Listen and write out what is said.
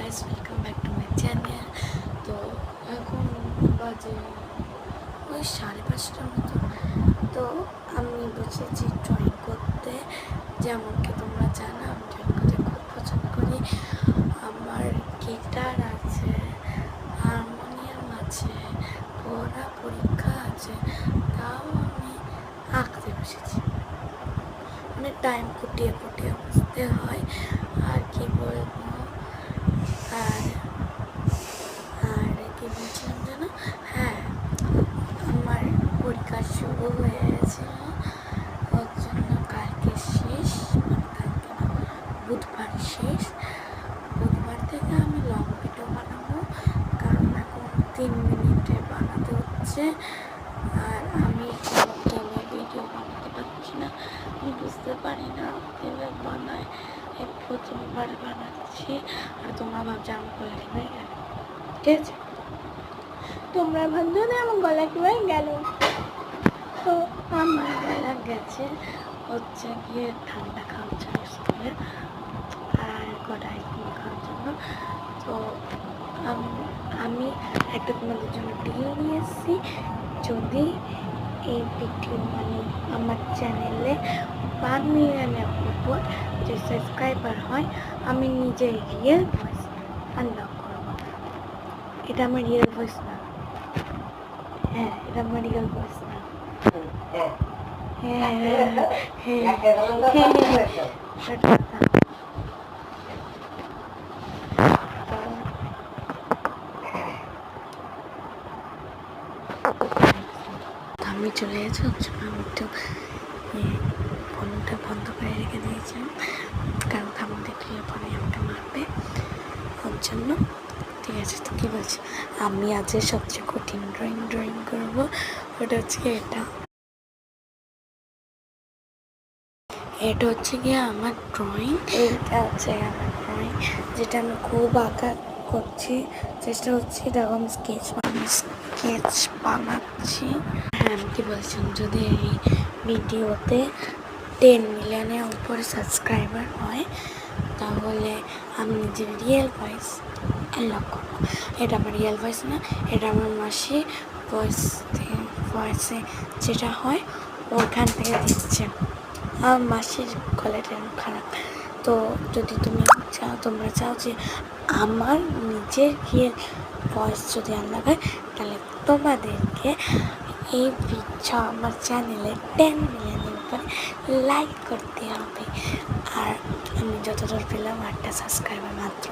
Guys, welcome back to my channel. তো এখন বাজে ওই 5:30টার মতো। তো আমি বসেছি ড্রয়িং করতে। যেমন কি তোমরা জানো, আমি ড্রয়িং করতে খুব পছন্দ করি। আমার গিটার আছে, হারমোনিয়াম আছে, পরীক্ষা আছে, তাও আমি আঁকতে বসেছি। অনেক টাইম ফুটিয়ে বসতে হয়, আর কি বলবো। আর কি বলছিলাম জানো, হ্যাঁ, আমার পরীক্ষা শুরু হয়ে গেছিল। ওর জন্য কালকে শেষ, কালকে না, বুধবার শেষ। বুধবার থেকে আমি লং ভিডিও বানাবো, কারণ এখন 3 মিনিটে বানাতে হচ্ছে। আর আমি কোনো গেমে ভিডিও বানাতে পারছি না, আমি বুঝতে পারি না কীভাবে বানায়। এই প্রথমবার বানাচ্ছি। আর তোমরা ভাবছো আমার গলা কীভাবে গেল, ঠিক আছে? তোমরা ভাবছো না আমার গলা কীভাবে গেল। তো আমার গলা গেছে হচ্ছে গিয়ে ঠান্ডা খাওয়ার জন্য, স্কুলে আর গলা আইসক্রিম খাওয়ার জন্য। তো আমি একটা তোমাদের জন্য ভিডিও নিয়ে এসেছি। যদি এই ভিডিও আমার চ্যানেলে 1 মিলিয়নের উপর যে সাবস্ক্রাইবার হয়, আমি নিজের রিয়েল ভয়েস আনলক করবো। এটা আমার রিয়েল ভয়েস না, হ্যাঁ, এটা আমার রিয়েল ভয়েস না। আমি চলে গেছি, আমি একটু ফোনটা বন্ধ করে রেখে দিয়েছিলাম, কারণ থামো দেখলে পরে আমাকে মারবে, ওর জন্য। ঠিক আছে, তো কী বলছি, আমি আজ সবচেয়ে কঠিন ড্রয়িং করবো। ওটা হচ্ছে এটা হচ্ছে গিয়ে আমার ড্রয়িং। এইটা হচ্ছে আমার ড্রয়িং, যেটা আমি খুব আঁকা করছি, চেষ্টা করছি। দেখো আমি স্কেচ বানাচ্ছি। হ্যাঁ, আমি কি বলছিলাম, যদি এই ভিডিওতে 10 মিলিয়নের উপরে সাবস্ক্রাইবার হয়, তাহলে আমি নিজের রিয়েল ভয়েস আনলক করবো। এটা আমার রিয়েল ভয়েস না, এটা আমার মাসি ভয়েসে যেটা হয় ওখান থেকে দিচ্ছে। আমার মাসির গলাটা খারাপ। তো যদি তোমরা চাও যে আমার নিজের রিয়েল ভয়েস যদি আনলক হয়, তাহলে তোমাদেরকে এই ভিডিও আমার চ্যানেলে 10 মিলিয়নের উপরে লাইক করতে হবে। আর আমি যতদূর পেলাম 8টা সাবস্ক্রাইবার মাত্র।